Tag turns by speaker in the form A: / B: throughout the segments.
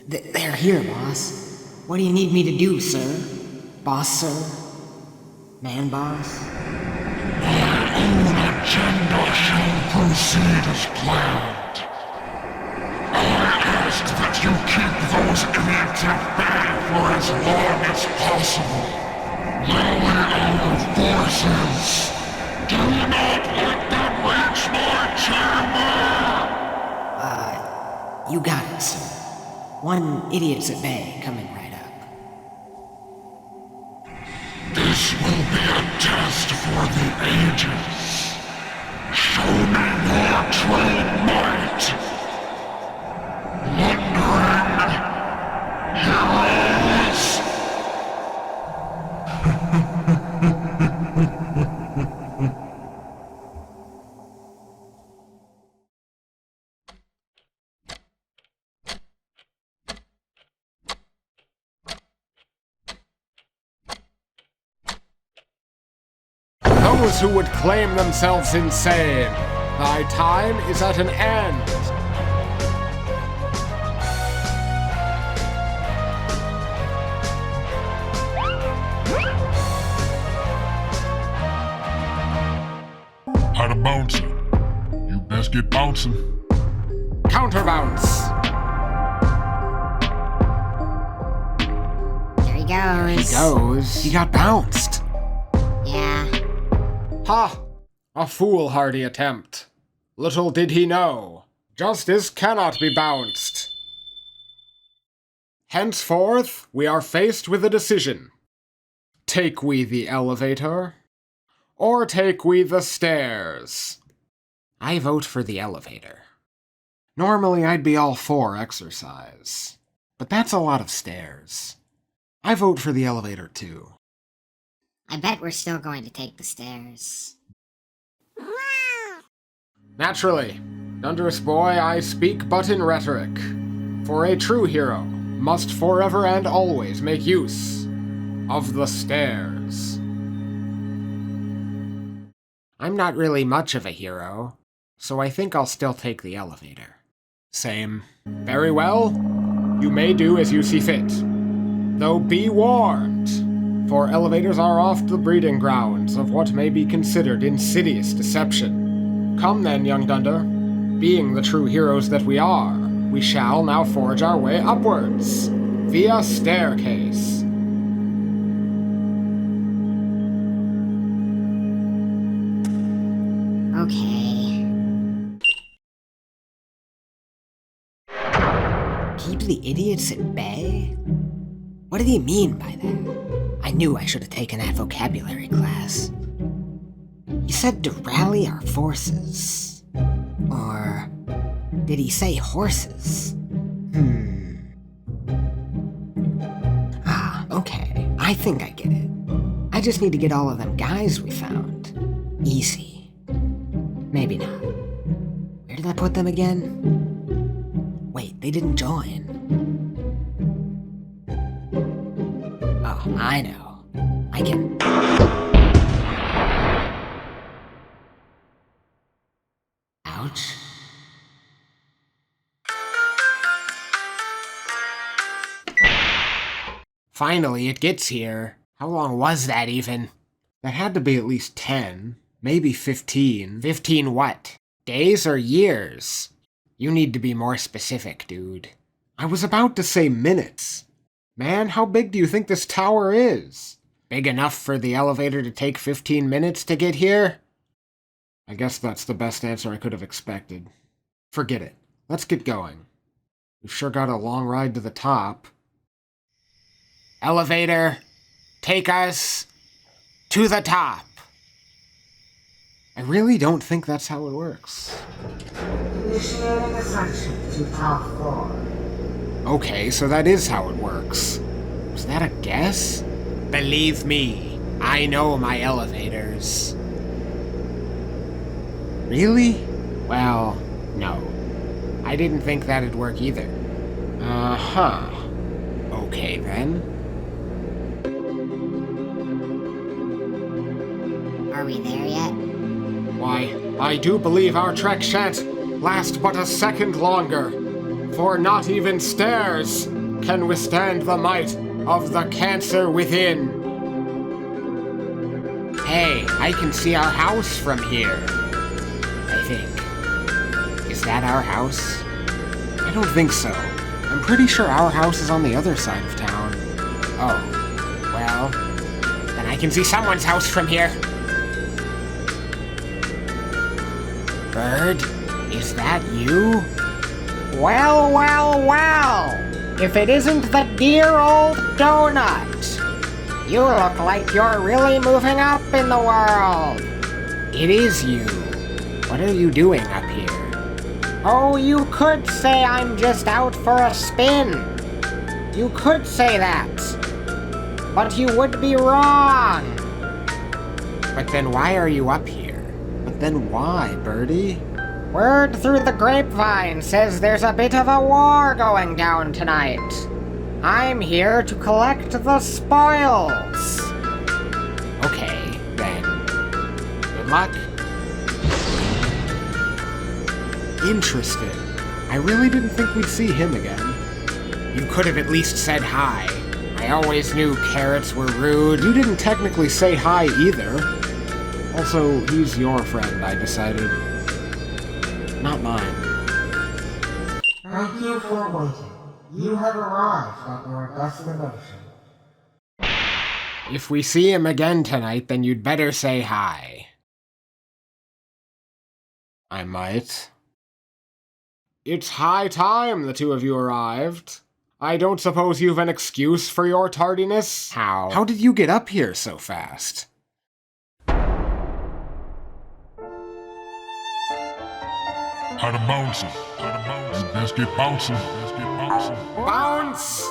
A: They're here, boss. What do you need me to do, sir? Boss, sir? Man, boss?
B: My own agenda shall proceed as planned. I ask that you keep those idiots at bay for as long as possible. Rally our forces. Do not let them reach my chamber!
A: You got it, sir. One idiot's at bay, coming right up.
B: This will be a test for the ages. Show me your true might. Blundering heroes.
C: Those who would claim themselves insane, thy time is at an end.
B: How to bounce it? You best get bouncing.
C: Counterbounce.
D: There he goes.
C: He goes. He got bounced.
D: Yeah.
C: Ha! A foolhardy attempt. Little did he know, justice cannot be bounced. Henceforth, we are faced with a decision. Take we the elevator, or take we the stairs? I vote for the elevator. Normally, I'd be all for exercise, but that's a lot of stairs. I vote for the elevator, too.
D: I bet we're still going to take the stairs.
C: Naturally, Dunderous boy, I speak but in rhetoric. For a true hero must forever and always make use of the stairs. I'm not really much of a hero, so I think I'll still take the elevator. Same. Very well. You may do as you see fit. Though be warned, for elevators are oft the breeding grounds of what may be considered insidious deception. Come then, young Dunder. Being the true heroes that we are, we shall now forge our way upwards, via staircase.
D: Okay.
A: Keep the idiots at bay? What did he mean by that? I knew I should have taken that vocabulary class. He said to rally our forces. Or did he say horses? Okay. I think I get it. I just need to get all of them guys we found. Easy. Maybe not. Where did I put them again? Wait, they didn't join. Oh, I know. I can... Ouch. Finally, it gets here. How long was that even? That had to be at least 10, maybe 15. 15 what? Days or years? You need to be more specific, dude. I was about to say minutes. Man, how big do you think this tower is? Big enough for the elevator to take 15 minutes to get here? I guess that's the best answer I could have expected. Forget it. Let's get going. We've sure got a long ride to the top. Elevator, take us to the top. I really don't think that's how it works.
E: Initiating ascension to top floor.
C: Okay, so that is how it works. Was that a guess? Believe me, I know my elevators. Really? Well, no. I didn't think that'd work either. Uh-huh. Okay, then.
D: Are we there yet?
C: Why, I do believe our trek shan't last but a second longer. For not even stairs can withstand the might of the cancer within.
A: Hey, I can see our house from here. I think. Is that our house?
C: I don't think so. I'm pretty sure our house is on the other side of town.
A: Oh, well, then I can see someone's house from here. Bird, is that you?
F: Well, well, well! If it isn't the dear old donut! You look like you're really moving up in the world!
A: It is you. What are you doing up here?
F: Oh, you could say I'm just out for a spin. You could say that. But you would be wrong.
A: But then why are you up here?
C: But then why, Birdie?
F: Word through the grapevine says there's a bit of a war going down tonight. I'm here to collect the spoils.
A: Okay, then. Good luck.
C: Interesting. I really didn't think we'd see him again.
A: You could have at least said hi. I always knew carrots were rude.
C: You didn't technically say hi either. Also, he's your friend, I decided. Not mine.
E: Thank you for waiting. You have arrived at your destination.
A: If we see him again tonight, then you'd better say hi.
C: I might. It's high time the two of you arrived. I don't suppose you've an excuse for your tardiness?
A: How?
C: How did you get up here so fast?
B: How to bounce it. Let's get bouncing.
A: Bounce!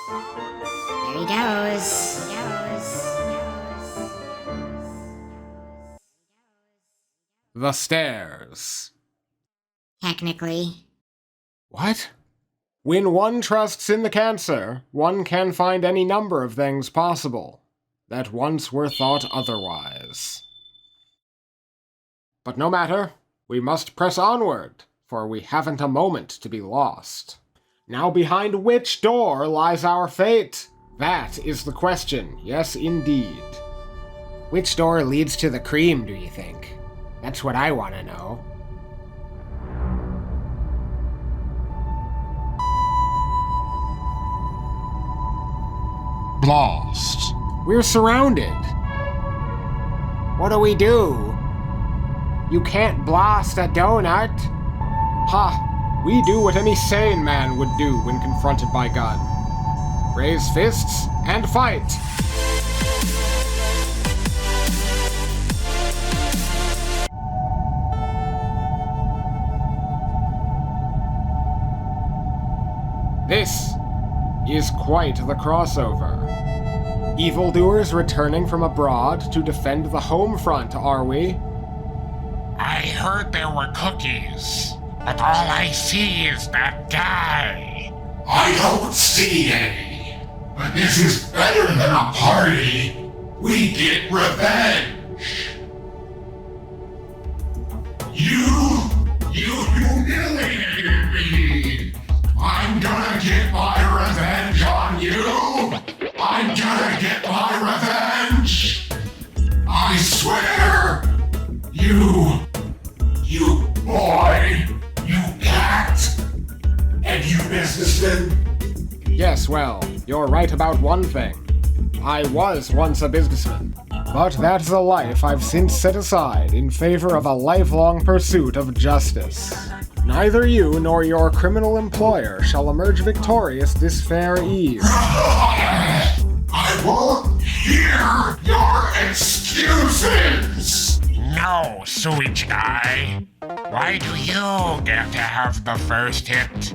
D: There he goes.
C: The stairs.
D: Technically.
C: What? When one trusts in the cancer, one can find any number of things possible that once were thought otherwise. But no matter, we must press onward, for we haven't a moment to be lost. Now behind which door lies our fate? That is the question, yes indeed.
A: Which door leads to the cream, do you think? That's what I want to know.
B: Blast.
C: We're surrounded.
A: What do we do? You can't blast a donut.
C: Ha! We do what any sane man would do when confronted by gun. Raise fists and fight! This is quite the crossover. Evildoers returning from abroad to defend the home front, are we?
B: I heard there were cookies, but all I see is that guy. I don't see any. But this is better than a party. We get revenge. You humiliated me. I'm gonna get my revenge on you. I'm gonna get my revenge. I swear. You boy, you cat, and you businessman.
C: Yes, well, you're right about one thing. I was once a businessman, but that's a life I've since set aside in favor of a lifelong pursuit of justice. Neither you nor your criminal employer shall emerge victorious this fair eve.
B: I won't hear your excuses! No, sewage guy. Why do you get to have the first hit?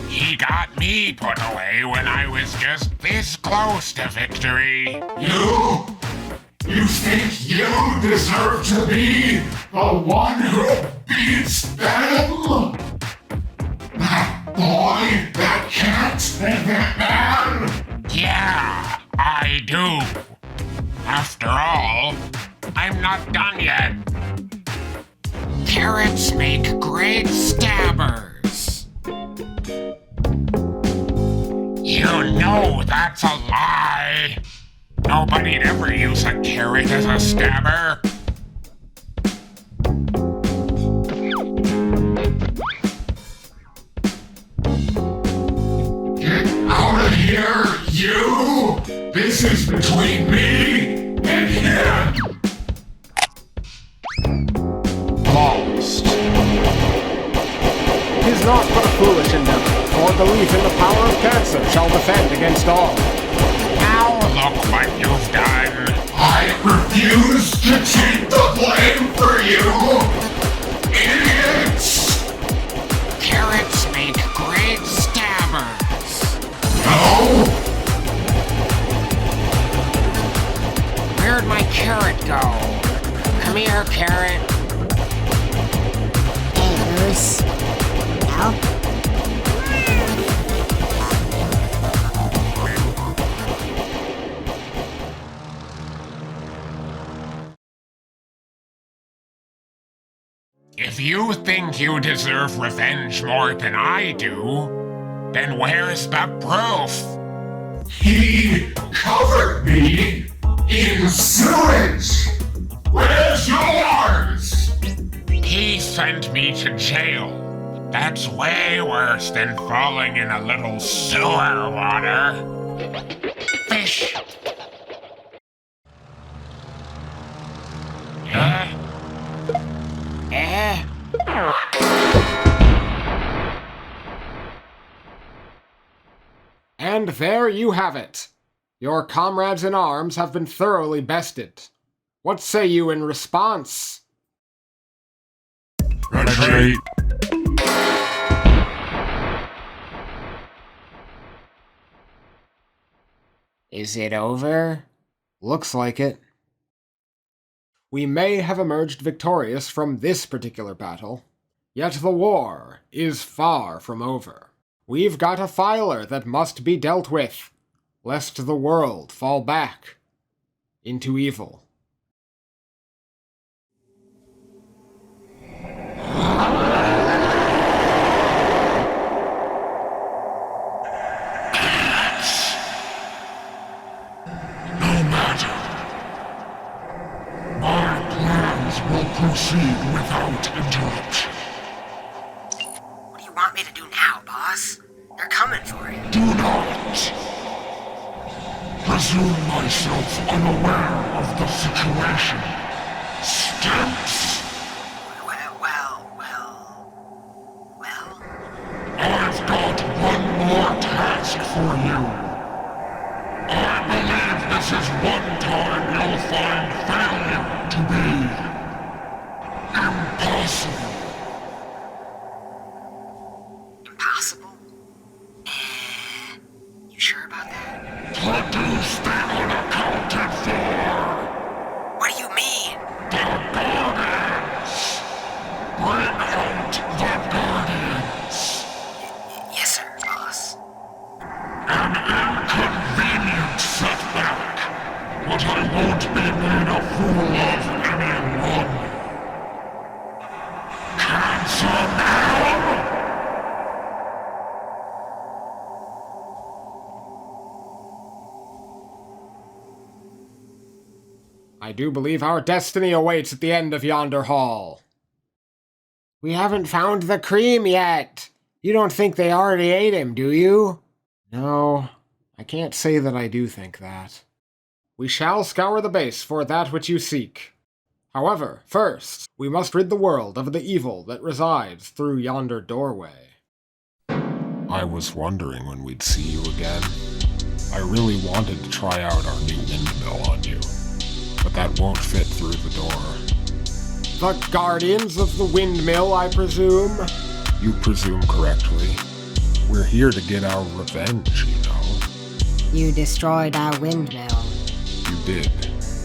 B: He got me put away when I was just this close to victory. You think you deserve to be the one who beats them? That boy, that cat, and that man? Yeah, I do. After all, I'm not done yet.
A: Carrots make great stabbers.
B: You know that's a lie! Nobody'd ever use a carrot as a stabber! Get out of here, you! This is between me and him!
C: Lost. 'Tis not but a foolish endeavor, for belief in the power of cancer shall defend against all.
B: Now look what you've done! I refuse to take the blame for you! Idiots!
A: Carrots make great stabbers.
B: No!
A: Where'd my carrot go? Come here, carrot.
D: Hey, Goose. No?
B: If you think you deserve revenge more than I do, then where's the proof? He covered me in sewage! Where's yours? He sent me to jail. That's way worse than falling in a little sewer water. Fish!
C: And there you have it. Your comrades in arms have been thoroughly bested. What say you in response?
B: Retreat!
A: Is it over?
C: Looks like it. We may have emerged victorious from this particular battle, yet the war is far from over. We've got a filer that must be dealt with, lest the world fall back into evil.
B: Proceed without interruption.
A: What do you want me to do now, boss? They're coming for you.
B: Do not presume myself unaware of the situation. Stamps!
A: Well.
B: I've got one more task for you. I believe this is one time you'll find failure to be impossible.
A: Impossible? You sure about that?
B: Produce the unaccounted for.
A: What do you mean?
B: The Guardians! Bring out the Guardians!
A: Yes, sir, boss.
B: An inconvenient setback, but I won't be made a fool of anyone. Cancer now!
C: I do believe our destiny awaits at the end of yonder hall.
A: We haven't found the cream yet. You don't think they already ate him, do you?
C: No, I can't say that I do think that. We shall scour the base for that which you seek. However, first, we must rid the world of the evil that resides through yonder doorway.
B: I was wondering when we'd see you again. I really wanted to try out our new windmill on you, but that won't fit through the door.
C: The guardians of the windmill, I presume?
B: You presume correctly. We're here to get our revenge, you know.
D: You destroyed our windmill.
B: You did,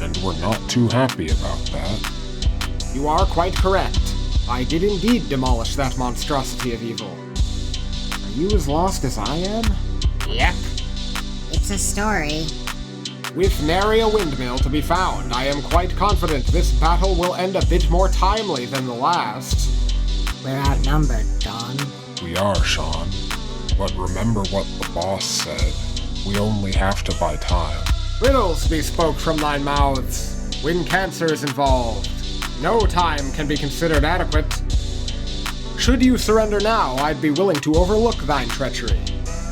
B: and we're not too happy about that.
C: You are quite correct. I did indeed demolish that monstrosity of evil. Are you as lost as I am?
A: Yep.
D: It's a story.
C: With nary a windmill to be found, I am quite confident this battle will end a bit more timely than the last.
D: We're outnumbered, Don.
B: We are, Sean. But remember what the boss said. We only have to buy time.
C: Riddles be spoke from thine mouths. When cancer is involved, no time can be considered adequate. Should you surrender now, I'd be willing to overlook thine treachery.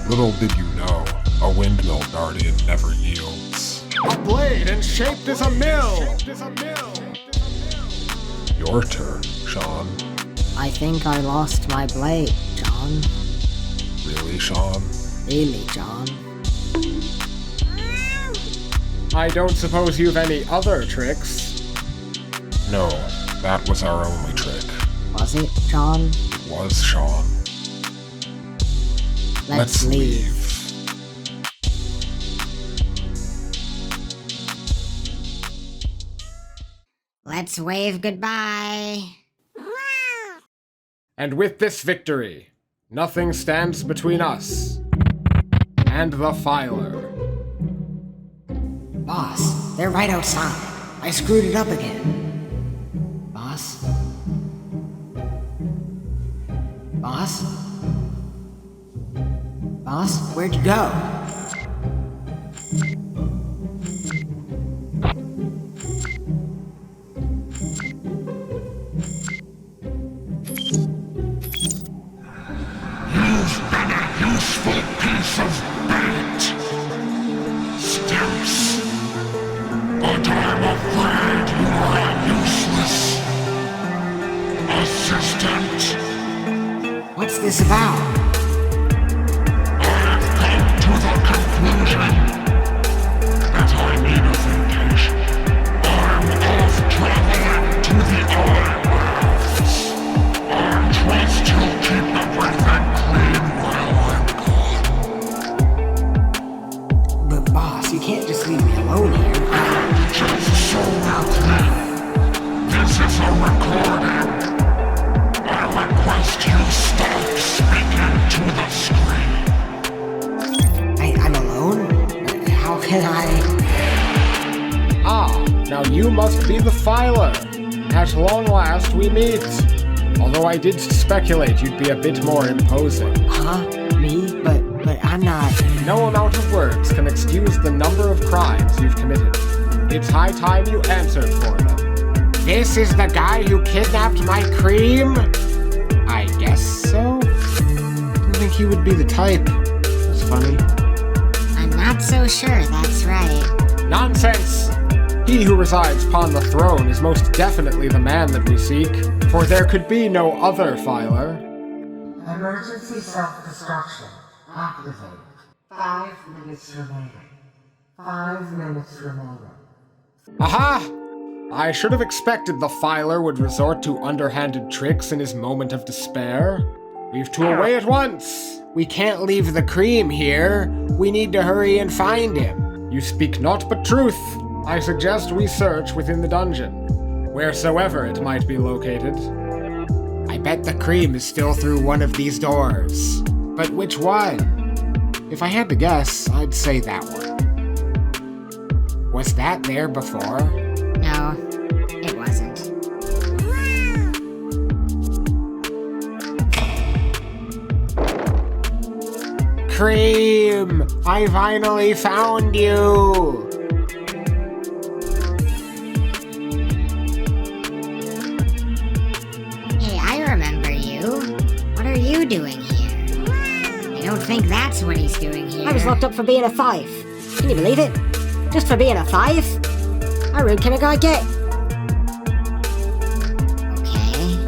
B: Little did you know, a windmill guardian never yields.
C: A blade and shaped as a mill!
B: Your turn, Sean.
D: I think I lost my blade, John.
B: Really, Sean?
D: Really, John.
C: I don't suppose you've any other tricks?
B: No, that was our only trick.
D: Was it, John?
B: It was, Sean.
D: Let's leave. Let's wave goodbye.
C: And with this victory, nothing stands between us and the Filer.
F: Boss, they're right outside. I screwed it up again. Boss? Boss? Boss, where'd you go?
B: You've been a useful piece of bait, Stimps. But I'm afraid you are a useless assistant.
F: What's this about?
B: I've come to the conclusion that I need a vacation. I'm off traveling to the Islands. I trust you'll keep everything clean while I'm gone.
F: But boss, you can't just leave me alone here.
B: Just so we're clear, this is a recording. I request you stop speaking to the screen.
F: I'm alone? How can I...
C: Ah, now you must be the Filer. At long last we meet. Although I did speculate you'd be a bit more imposing.
F: Huh? Me? But I'm not...
C: No amount of words can excuse the number of crimes you've committed. It's high time you answered for them. This is the guy who kidnapped my cream? I guess so? Didn't think he would be the type. That's funny.
D: I'm not so sure that's right.
C: Nonsense! He who resides upon the throne is most definitely the man that we seek, for there could be no other Filer.
E: Emergency self-destruction activated. 5 minutes remaining. 5 minutes remaining.
C: Aha! I should have expected the Filer would resort to underhanded tricks in his moment of despair. We've to away at once! We can't leave the cream here. We need to hurry and find him. You speak naught but truth. I suggest we search within the dungeon, wheresoever it might be located. I bet the cream is still through one of these doors. But which one? If I had to guess, I'd say that one. Was that there before?
D: No, it wasn't.
C: Cream! I finally found you!
D: Hey, I remember you. What are you doing here? I don't think that's what he's doing here.
G: I was locked up for being a thief. Can you believe it? Just for being a thief? How rude can a guy get?
D: Okay.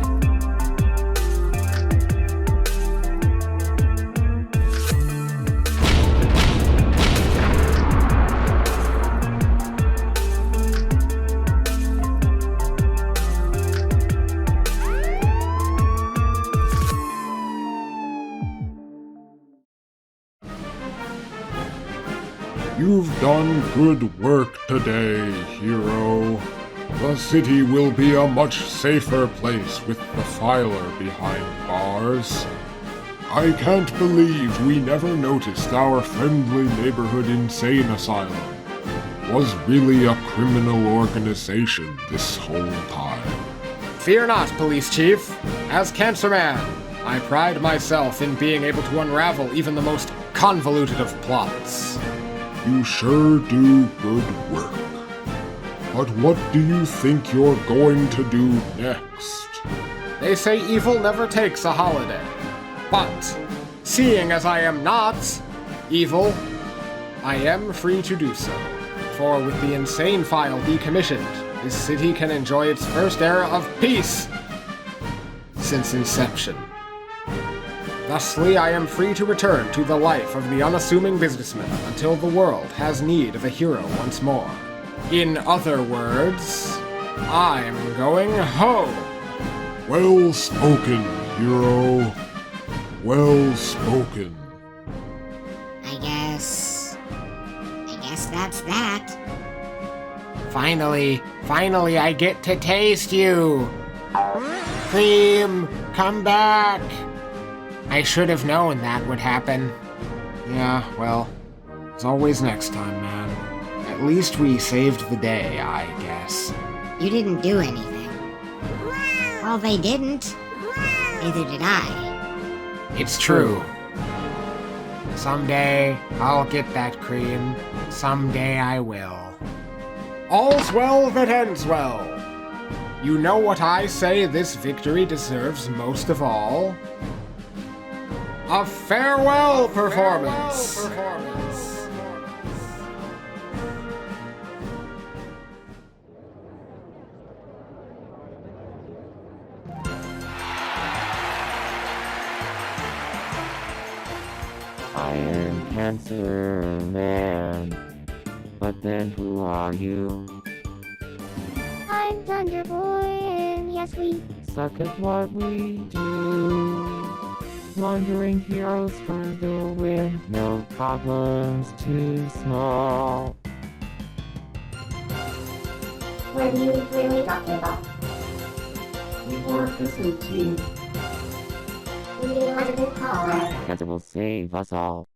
B: You've done good work today, hero. The city will be a much safer place with the Filer behind bars. I can't believe we never noticed our friendly neighborhood insane asylum was really a criminal organization this whole time.
C: Fear not, Police Chief. As Cancer Man, I pride myself in being able to unravel even the most convoluted of plots.
B: You sure do good work. But what do you think you're going to do next?
C: They say evil never takes a holiday. But, seeing as I am not evil, I am free to do so. For with the insane file decommissioned, this city can enjoy its first era of peace since inception. Thusly, I am free to return to the life of the unassuming businessman until the world has need of a hero once more. In other words, I'm going home.
B: Well spoken, hero. Well spoken.
D: I guess that's that.
A: Finally I get to taste you. Cream, come back. I should have known that would happen.
C: Yeah, well, as always next time, man. At least we saved the day, I guess.
D: You didn't do anything. Well, they didn't. Neither did I.
A: It's true. Someday I'll get that cream. Someday I will.
C: All's well that ends well. You know what I say this victory deserves most of all? A farewell performance!
H: Iron Cancer Man. But then who are you?
I: I'm Thunder Boy, and yes, we
H: Suck at what we do. Blundering heroes for the win. No problems too small.
I: what are you really talking about?
H: We work as a team.
I: We do what it is called.
H: Cancer will save us all.